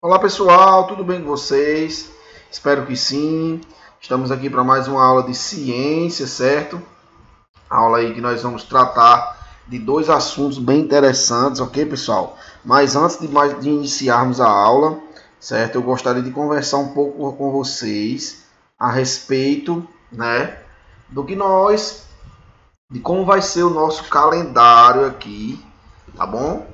Olá pessoal, tudo bem com vocês? Espero que sim. Estamos aqui para mais uma aula de ciência, certo? Aula aí que nós vamos tratar de dois assuntos bem interessantes, ok pessoal? Mas antes de iniciarmos a aula, certo? Eu gostaria de conversar um pouco com vocês a respeito, de como vai ser o nosso calendário aqui, tá bom?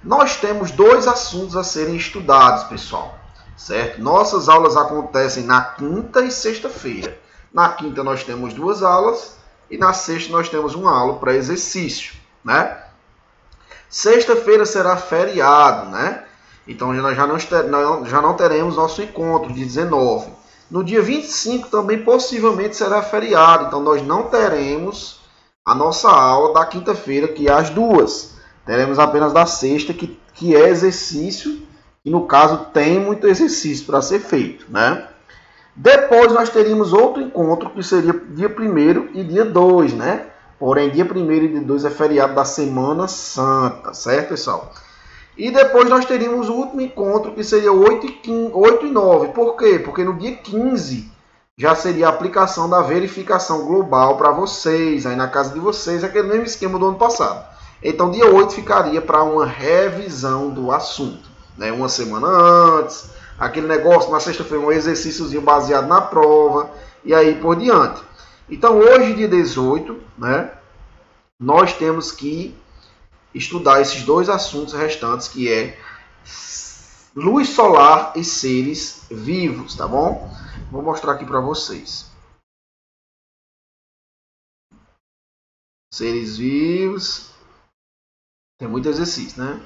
Nós temos dois assuntos a serem estudados, pessoal, certo? Nossas aulas acontecem na quinta e sexta-feira. Na quinta nós temos duas aulas e na sexta nós temos uma aula para exercício, né? Sexta-feira será feriado, né? Então nós já não teremos nosso encontro de 19. No dia 25 também possivelmente será feriado, então nós não teremos a nossa aula da quinta-feira, que é às 2. Teremos apenas da sexta, que é exercício, e no caso tem muito exercício para ser feito, né? Depois nós teríamos outro encontro, que seria dia 1º e dia 2, né? Porém, dia 1º e dia 2 é feriado da Semana Santa, certo, pessoal? E depois nós teríamos o último encontro, que seria 8 e 9. Por quê? Porque no dia 15 já seria a aplicação da verificação global para vocês, aí na casa de vocês, aquele mesmo esquema do ano passado. Então, dia 8 ficaria para uma revisão do assunto, né? Uma semana antes, aquele negócio, na sexta-feira, um exercíciozinho baseado na prova, e aí por diante. Então, hoje, dia 18, né, nós temos que estudar esses dois assuntos restantes, que é luz solar e seres vivos, tá bom? Vou mostrar aqui para vocês. Seres vivos. Tem muito exercício, né?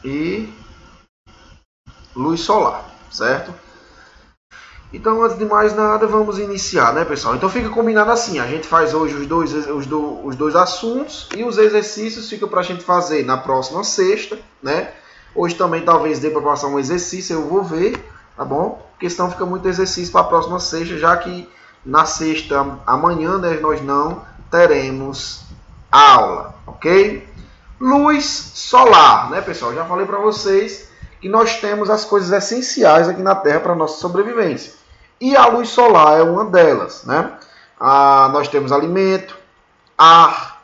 E luz solar, certo? Então, antes de mais nada, vamos iniciar, né, pessoal? Então, fica combinado assim. A gente faz hoje os dois assuntos e os exercícios ficam para a gente fazer na próxima sexta, né? Hoje também talvez dê para passar um exercício, eu vou ver, tá bom? Porque senão fica muito exercício para a próxima sexta, já que na sexta, amanhã, né, nós não teremos aula, ok? Luz solar, né, pessoal? Já falei para vocês que nós temos as coisas essenciais aqui na Terra para a nossa sobrevivência. E a luz solar é uma delas, né? Nós temos alimento, ar,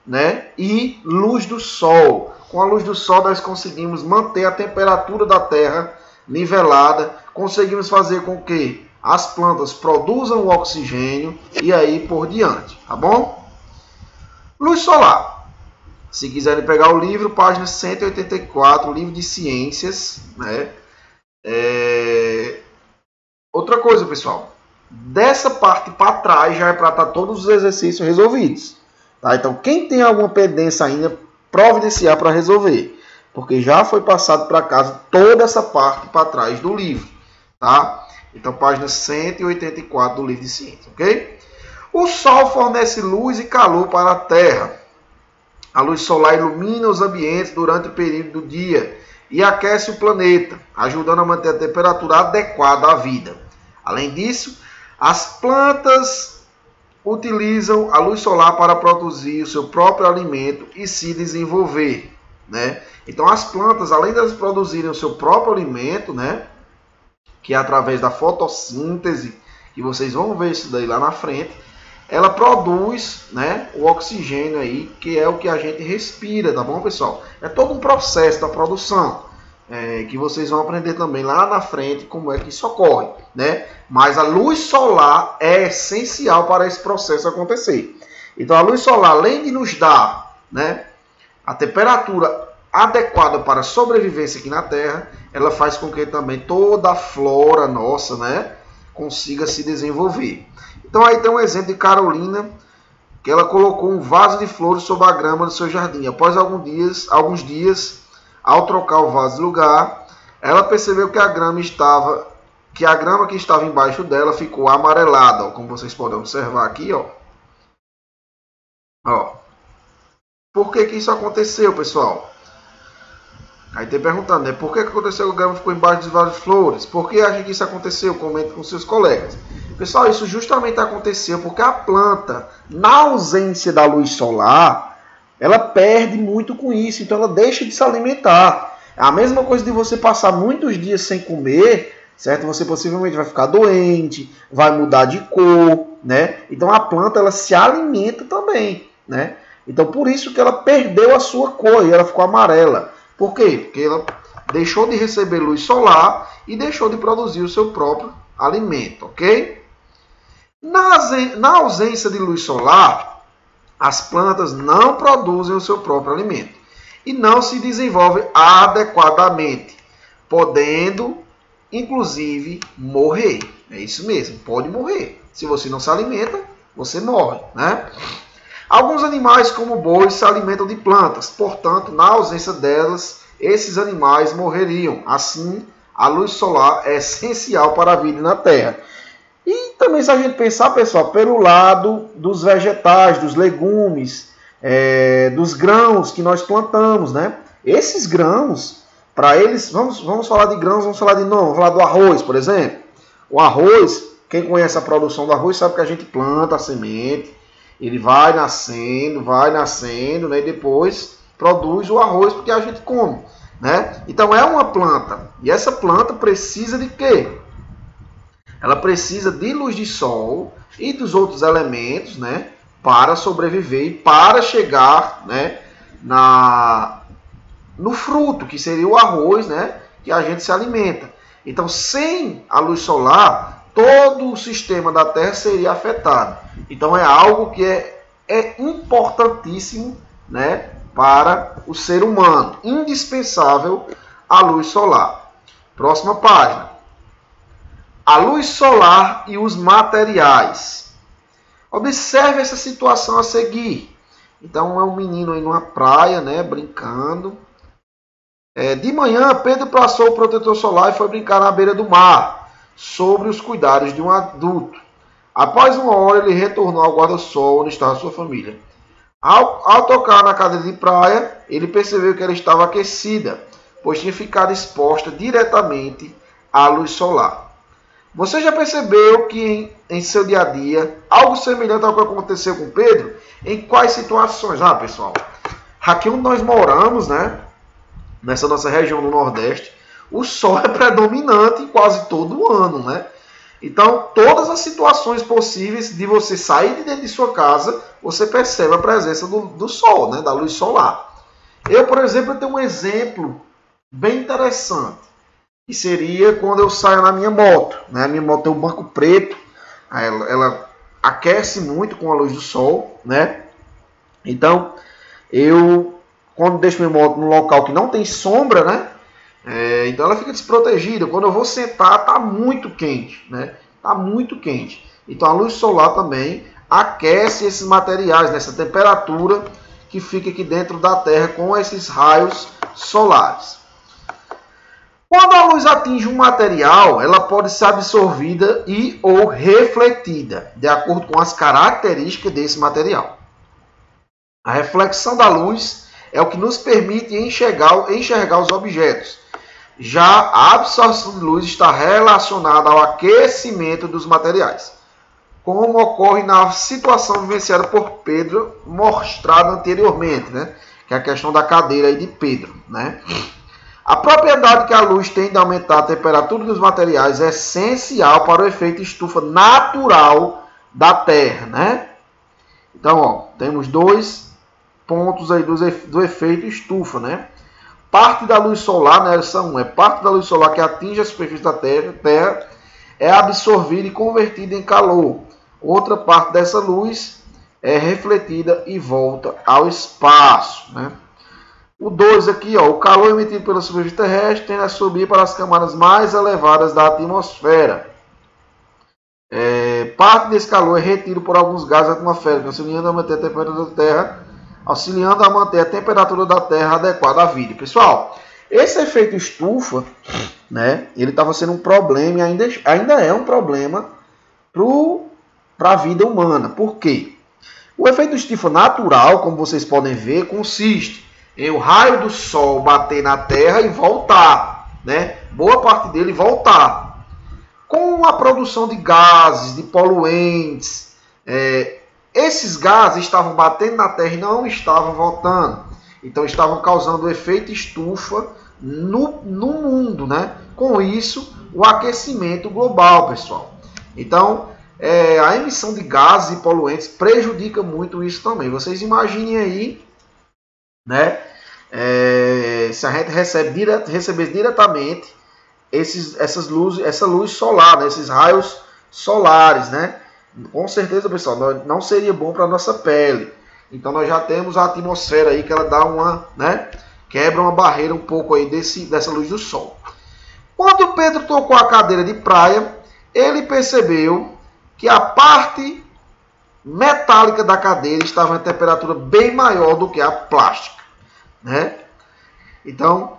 né? E luz do sol. Com a luz do sol nós conseguimos manter a temperatura da Terra nivelada, conseguimos fazer com que as plantas produzam o oxigênio e aí por diante, tá bom? Luz solar. Se quiserem pegar o livro, página 184, livro de ciências, né? Outra coisa, pessoal. Dessa parte para trás já é para estar todos os exercícios resolvidos. Tá? Então, quem tem alguma pendência ainda, providenciar para resolver. Porque já foi passado para casa toda essa parte para trás do livro. Tá? Então, página 184 do livro de ciências, ok? O Sol fornece luz e calor para a Terra. A luz solar ilumina os ambientes durante o período do dia e aquece o planeta, ajudando a manter a temperatura adequada à vida. Além disso, as plantas utilizam a luz solar para produzir o seu próprio alimento e se desenvolver, né? Então, as plantas, além de elas produzirem o seu próprio alimento, né, que é através da fotossíntese, que vocês vão ver isso daí lá na frente, ela produz, né, o oxigênio aí, que é o que a gente respira, tá bom, pessoal? É todo um processo da produção, que vocês vão aprender também lá na frente como é que isso ocorre, né? Mas a luz solar é essencial para esse processo acontecer. Então, a luz solar, além de nos dar, né, a temperatura adequada para a sobrevivência aqui na Terra, ela faz com que também toda a flora nossa, né, consiga se desenvolver. Então aí tem um exemplo de Carolina, que ela colocou um vaso de flores sobre a grama do seu jardim. Após alguns dias, ao trocar o vaso de lugar, ela percebeu que a grama que estava embaixo dela ficou amarelada, ó, como vocês podem observar aqui, ó. Por que isso aconteceu, pessoal? Aí tem perguntando, né? Por que aconteceu que a grama ficou embaixo dos vasos de flores? Por que acha que isso aconteceu? Comente com seus colegas. Pessoal, isso justamente aconteceu porque a planta, na ausência da luz solar, ela perde muito com isso. Então ela deixa de se alimentar. A mesma coisa de você passar muitos dias sem comer, certo? Você possivelmente vai ficar doente, vai mudar de cor, né? Então a planta ela se alimenta também, né? Então por isso que ela perdeu a sua cor e ela ficou amarela. Por quê? Porque ela deixou de receber luz solar e deixou de produzir o seu próprio alimento, ok? Na ausência de luz solar, as plantas não produzem o seu próprio alimento e não se desenvolvem adequadamente, podendo, inclusive, morrer. É isso mesmo, pode morrer. Se você não se alimenta, você morre, né? Alguns animais, como bois, se alimentam de plantas, portanto, na ausência delas, esses animais morreriam. Assim, a luz solar é essencial para a vida na Terra. E também, se a gente pensar, pessoal, pelo lado dos vegetais, dos legumes, dos grãos que nós plantamos, né? Esses grãos, para eles, vamos falar de grãos, vamos falar do arroz, por exemplo. O arroz, quem conhece a produção do arroz sabe que a gente planta a semente, ele vai nascendo, né? E depois produz o arroz porque a gente come, né? Então é uma planta, e essa planta precisa de quê? Ela precisa de luz de sol e dos outros elementos, né, para sobreviver e para chegar, né, no fruto, que seria o arroz, né, que a gente se alimenta. Então, sem a luz solar, todo o sistema da Terra seria afetado. Então, é algo que é importantíssimo, né, para o ser humano. Indispensável a luz solar. Próxima página. A luz solar e os materiais. Observe essa situação a seguir. Então é um menino aí numa praia, né, brincando. De manhã, Pedro passou o protetor solar e foi brincar na beira do mar, sobre os cuidados de um adulto. Após uma hora, ele retornou ao guarda-sol onde estava sua família. Ao tocar na cadeira de praia, ele percebeu que ela estava aquecida, pois tinha ficado exposta diretamente à luz solar. Você já percebeu que em seu dia a dia, algo semelhante ao que aconteceu com Pedro? Em quais situações? Pessoal, aqui onde nós moramos, né, nessa nossa região do Nordeste, o sol é predominante quase todo o ano, né? Então, todas as situações possíveis de você sair de dentro de sua casa, você percebe a presença do sol, né, da luz solar. Eu, por exemplo, tenho um exemplo bem interessante. Que seria quando eu saio na minha moto. Né? A minha moto tem um banco preto, ela aquece muito com a luz do sol. Né? Então, quando deixo minha moto num local que não tem sombra, né? Então ela fica desprotegida. Quando eu vou sentar, está muito quente. Né? Tá muito quente. Então a luz solar também aquece esses materiais, nessa temperatura que fica aqui dentro da Terra com esses raios solares. Quando a luz atinge um material, ela pode ser absorvida e ou refletida, de acordo com as características desse material. A reflexão da luz é o que nos permite enxergar os objetos. Já a absorção de luz está relacionada ao aquecimento dos materiais, como ocorre na situação vivenciada por Pedro, mostrada anteriormente, né? Que é a questão da cadeira aí de Pedro, né? A propriedade que a luz tem de aumentar a temperatura dos materiais é essencial para o efeito estufa natural da Terra, né? Então, temos dois pontos aí do efeito estufa, né? Parte da luz solar, né? Essa é parte da luz solar que atinge a superfície da Terra é absorvida e convertida em calor. Outra parte dessa luz é refletida e volta ao espaço, né? O 2 aqui, o calor emitido pela superfície terrestre tende a subir para as camadas mais elevadas da atmosfera. Parte desse calor é retido por alguns gases atmosféricos, auxiliando a manter a temperatura da Terra, adequada à vida. Pessoal, esse efeito estufa, né, ele estava sendo um problema e ainda é um problema para a vida humana. Por quê? O efeito estufa natural, como vocês podem ver, consiste em o raio do sol bater na Terra e voltar, né? Boa parte dele voltar. Com a produção de gases, de poluentes, esses gases estavam batendo na Terra e não estavam voltando. Então estavam causando o efeito estufa no mundo, né? Com isso, o aquecimento global, pessoal. Então, a emissão de gases e poluentes prejudica muito isso também. Vocês imaginem aí, né? Se a gente recebesse diretamente essa luz solar, né? Esses raios solares, né? Com certeza, pessoal, não seria bom para a nossa pele. Então nós já temos a atmosfera aí que ela dá uma, né? Quebra uma barreira um pouco aí dessa luz do sol. Quando Pedro tocou a cadeira de praia, ele percebeu que a parte metálica da cadeira estava em temperatura bem maior do que a plástica, né? Então,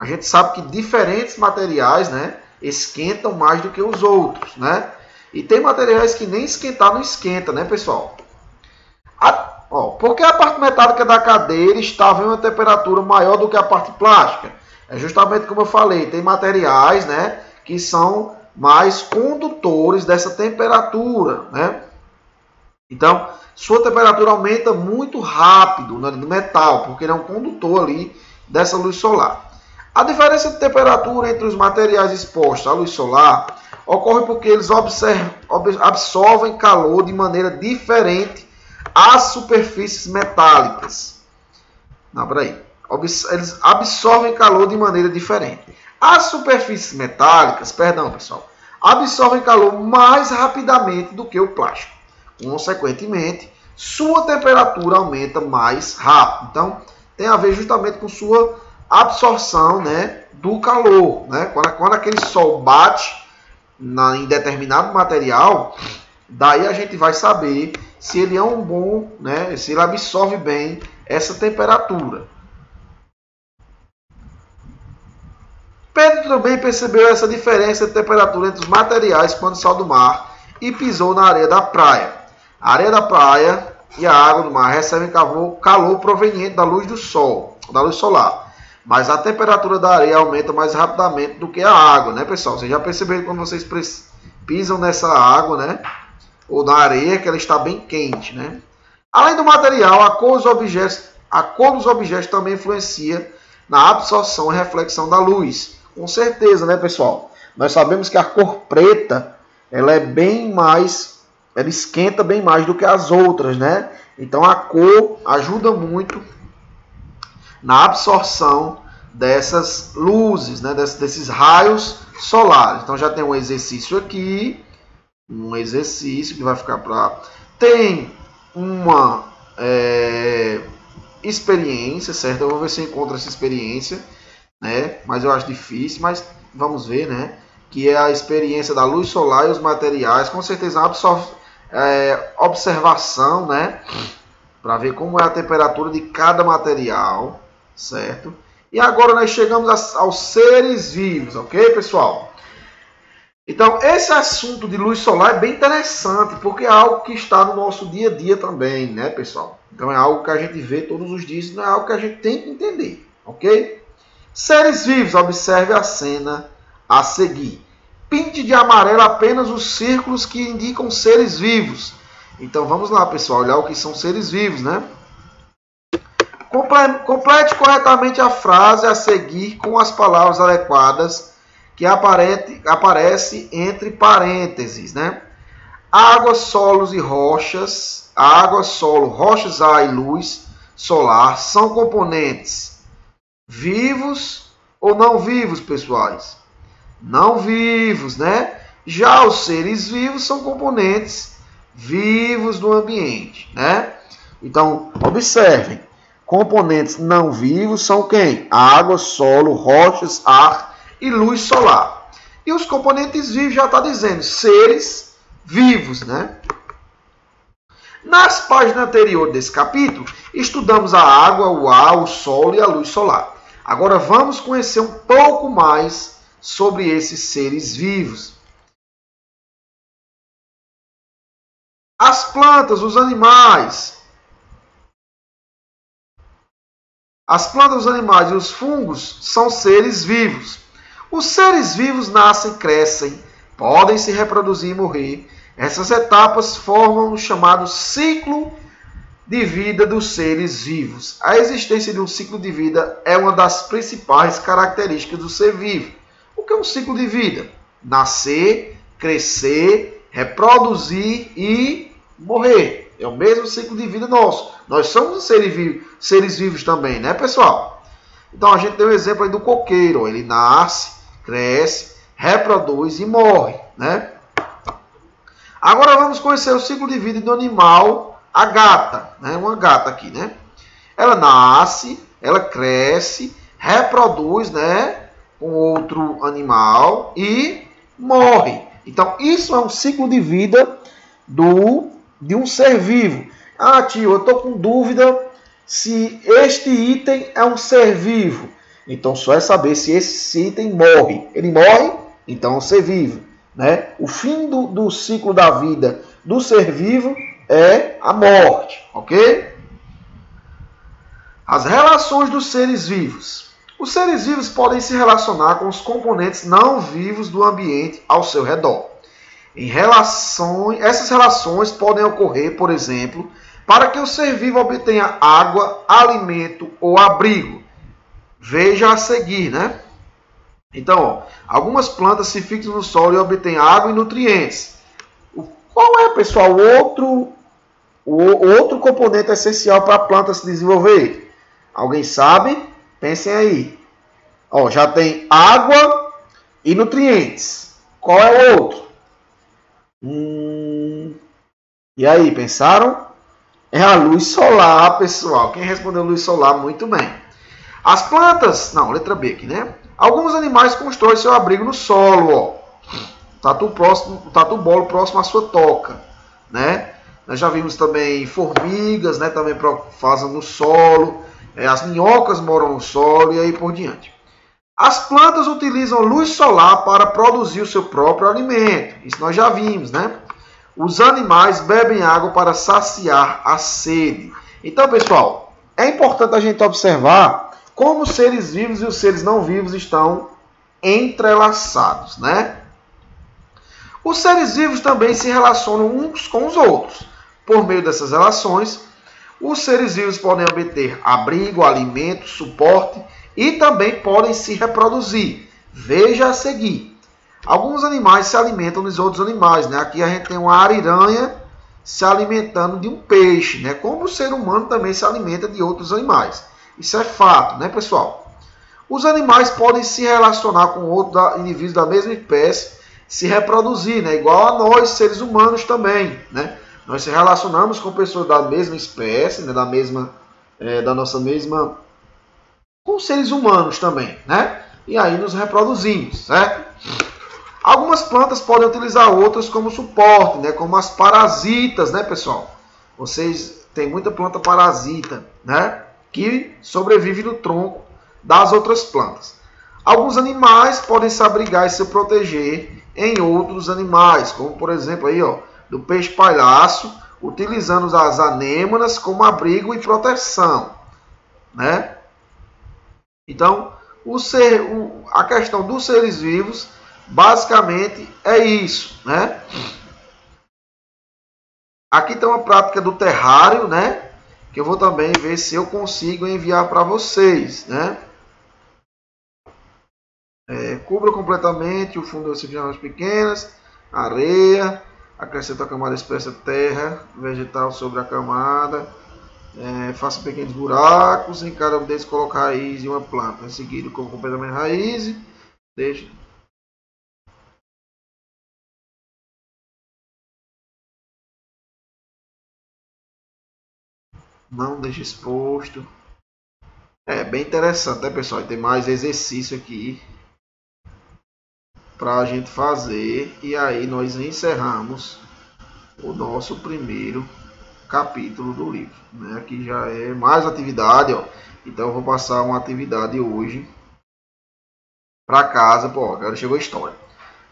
a gente sabe que diferentes materiais, né, esquentam mais do que os outros, né? E tem materiais que nem esquentar não esquenta, né, pessoal? Porque a parte metálica da cadeira estava em uma temperatura maior do que a parte plástica. É justamente como eu falei, tem materiais, né, que são mais condutores dessa temperatura, né? Então, sua temperatura aumenta muito rápido no metal, porque ele é um condutor ali dessa luz solar. A diferença de temperatura entre os materiais expostos à luz solar ocorre porque eles absorvem calor de maneira diferente às superfícies metálicas. Não, peraí. Eles absorvem calor de maneira diferente. As superfícies metálicas, pessoal, absorvem calor mais rapidamente do que o plástico. Consequentemente, sua temperatura aumenta mais rápido. Então, tem a ver justamente com sua absorção, né, do calor, né? Quando aquele sol bate em determinado material, daí a gente vai saber se ele é um bom, né, se ele absorve bem essa temperatura. Pedro também percebeu essa diferença de temperatura entre os materiais quando saiu do mar e pisou na areia da praia. A areia da praia e a água do mar recebem calor proveniente da luz do sol, da luz solar. Mas a temperatura da areia aumenta mais rapidamente do que a água, né, pessoal? Vocês já perceberam quando vocês pisam nessa água, né? Ou na areia, que ela está bem quente, né? Além do material, a cor dos objetos também influencia na absorção e reflexão da luz. Com certeza, né, pessoal? Nós sabemos que a cor preta, ela esquenta bem mais do que as outras, né? Então a cor ajuda muito na absorção dessas luzes, né, desses raios solares. Então já tem um exercício aqui, um exercício que vai ficar para... Tem uma experiência, certo? Eu vou ver se eu encontro essa experiência, né? Mas eu acho difícil, mas vamos ver, né? Que é a experiência da luz solar e os materiais. Com certeza observação, né? Para ver como é a temperatura de cada material, certo? E agora nós chegamos aos seres vivos, ok, pessoal? Então, esse assunto de luz solar é bem interessante, porque é algo que está no nosso dia a dia também, né, pessoal? Então, é algo que a gente vê todos os dias, não é algo que a gente tem que entender, ok? Seres vivos, observe a cena a seguir. Pinte de amarelo apenas os círculos que indicam seres vivos. Então, vamos lá, pessoal, olhar o que são seres vivos, né? Complete corretamente a frase a seguir com as palavras adequadas que aparece entre parênteses, né? Água, solos e rochas. Água, solo, rochas, ar e luz solar são componentes vivos ou não vivos, pessoais? Não vivos, né? Já os seres vivos são componentes vivos do ambiente, né? Então, observem. Componentes não vivos são quem? Água, solo, rochas, ar e luz solar. E os componentes vivos já está dizendo, seres vivos, né? Nas páginas anteriores desse capítulo, estudamos a água, o ar, o solo e a luz solar. Agora vamos conhecer um pouco mais sobre esses seres vivos. As plantas, os animais... As plantas, os animais e os fungos são seres vivos. Os seres vivos nascem, crescem, podem se reproduzir e morrer. Essas etapas formam o chamado ciclo de vida dos seres vivos. A existência de um ciclo de vida é uma das principais características do ser vivo. O que é um ciclo de vida? Nascer, crescer, reproduzir e morrer. É o mesmo ciclo de vida nosso. Nós somos seres vivos também, né, pessoal? Então a gente tem um exemplo aí do coqueiro. Ele nasce, cresce, reproduz e morre, né? Agora vamos conhecer o ciclo de vida do animal, a gata, né? Uma gata aqui, né? Ela nasce, ela cresce, reproduz, né, com outro animal e morre. Então isso é um ciclo de vida de um ser vivo. Ah, tio, eu estou com dúvida se este item é um ser vivo. Então só é saber se esse item morre. Ele morre, então é um ser vivo. Né? O fim do ciclo da vida do ser vivo é a morte, ok? As relações dos seres vivos. Os seres vivos podem se relacionar com os componentes não vivos do ambiente ao seu redor. Essas relações podem ocorrer, por exemplo, para que o ser vivo obtenha água, alimento ou abrigo. Veja a seguir, né? Então, ó, algumas plantas se fixam no solo e obtêm água e nutrientes. Qual é, pessoal, o outro componente essencial para a planta se desenvolver? Alguém sabe? Pensem aí. Ó, já tem água e nutrientes. Qual é o outro? E aí, pensaram? É a luz solar, pessoal. Quem respondeu luz solar, muito bem. As plantas... Não, letra B aqui, né? Alguns animais constroem seu abrigo no solo, ó. Tatu bolo próximo à sua toca, né? Nós já vimos também formigas, né? Também fazem no solo. As minhocas moram no solo e aí por diante. As plantas utilizam luz solar para produzir o seu próprio alimento. Isso nós já vimos, né? Os animais bebem água para saciar a sede. Então, pessoal, é importante a gente observar como os seres vivos e os seres não vivos estão entrelaçados, né? Os seres vivos também se relacionam uns com os outros. Por meio dessas relações, os seres vivos podem obter abrigo, alimento, suporte e também podem se reproduzir. Veja a seguir. Alguns animais se alimentam dos outros animais, né? Aqui a gente tem uma ariranha se alimentando de um peixe, né? Como o ser humano também se alimenta de outros animais. Isso é fato, né, pessoal? Os animais podem se relacionar com outros indivíduos da mesma espécie, se reproduzir, né? Igual a nós, seres humanos também, né? Nós se relacionamos com pessoas da mesma espécie, né? Com seres humanos também, né? E aí nos reproduzimos, certo? Algumas plantas podem utilizar outras como suporte, né? Como as parasitas, né, pessoal? Vocês têm muita planta parasita, né? Que sobrevive no tronco das outras plantas. Alguns animais podem se abrigar e se proteger em outros animais, como por exemplo aí, ó, do peixe palhaço, utilizando as anêmonas como abrigo e proteção, né? Então, a questão dos seres vivos basicamente é isso, né? Aqui tem uma prática do terrário, né? Que eu vou também ver se eu consigo enviar para vocês, né? Cubra completamente o fundo de janelas pequenas, areia, acrescenta a camada espessa terra vegetal sobre a camada, faça pequenos buracos, em cada um deles coloque a raiz de uma planta, em seguida cubra completamente a raiz, deixa... Não deixe exposto. É bem interessante, né, pessoal? Tem mais exercício aqui para a gente fazer. E aí nós encerramos o nosso primeiro capítulo do livro, né? Aqui já é mais atividade, ó. Então eu vou passar uma atividade hoje para casa. Pô, agora chegou a história.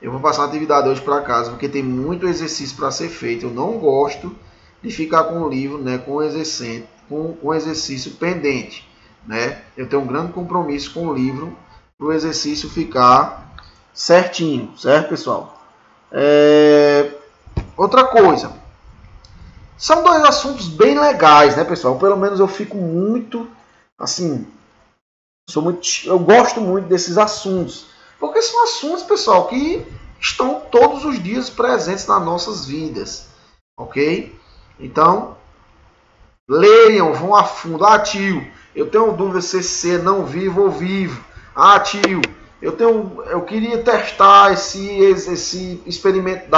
Eu vou passar uma atividade hoje para casa porque tem muito exercício para ser feito. Eu não gosto de ficar com o livro, né, com exercício pendente, né? Eu tenho um grande compromisso com o livro para o exercício ficar certinho, certo, pessoal? Outra coisa, São dois assuntos bem legais, né, pessoal? Pelo menos eu fico muito, assim, eu gosto muito desses assuntos. Porque são assuntos, pessoal, que estão todos os dias presentes nas nossas vidas. Ok? Então, leiam, vão a fundo. Ah, tio, eu tenho dúvida se esse não vivo ou vivo. Ah, tio, eu queria testar esse experimento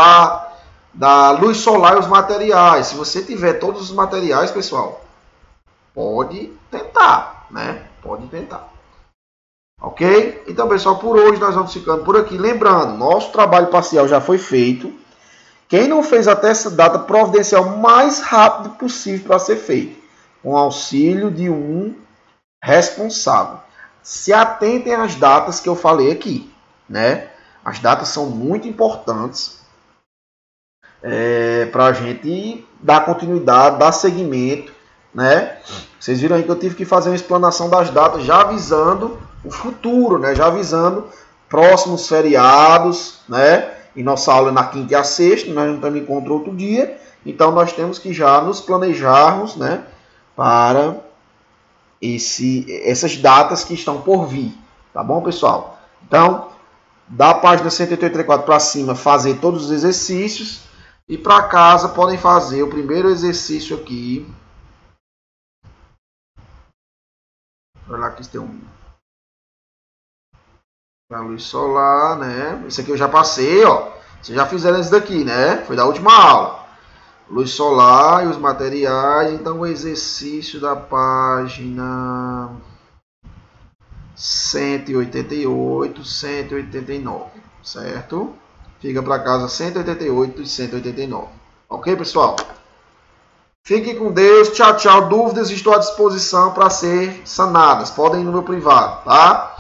da luz solar e os materiais. Se você tiver todos os materiais, pessoal, pode tentar, né? Pode tentar. Ok? Então, pessoal, por hoje nós vamos ficando por aqui. Lembrando, nosso trabalho parcial já foi feito. Quem não fez até essa data, providenciar o mais rápido possível para ser feito, com auxílio de um responsável. Se atentem às datas que eu falei aqui, né? As datas são muito importantes para a gente dar continuidade, dar seguimento, né? Vocês viram aí que eu tive que fazer uma explanação das datas, já avisando o futuro, né? Já avisando próximos feriados, né? E nossa aula é na quinta e a sexta, nós não temos encontro outro dia, então nós temos que já nos planejarmos, né? Para essas datas que estão por vir, tá bom, pessoal? Então, da página 184 para cima, fazer todos os exercícios. E para casa podem fazer o primeiro exercício aqui. Olha lá que tem a luz solar, né? Isso aqui eu já passei, ó. Vocês já fizeram isso daqui, né? Foi da última aula. Luz solar e os materiais. Então o exercício da página 188, 189, certo? Fica para casa 188 e 189. Ok, pessoal? Fiquem com Deus. Tchau, tchau. Dúvidas estou à disposição para ser sanadas. Podem ir no meu privado, tá?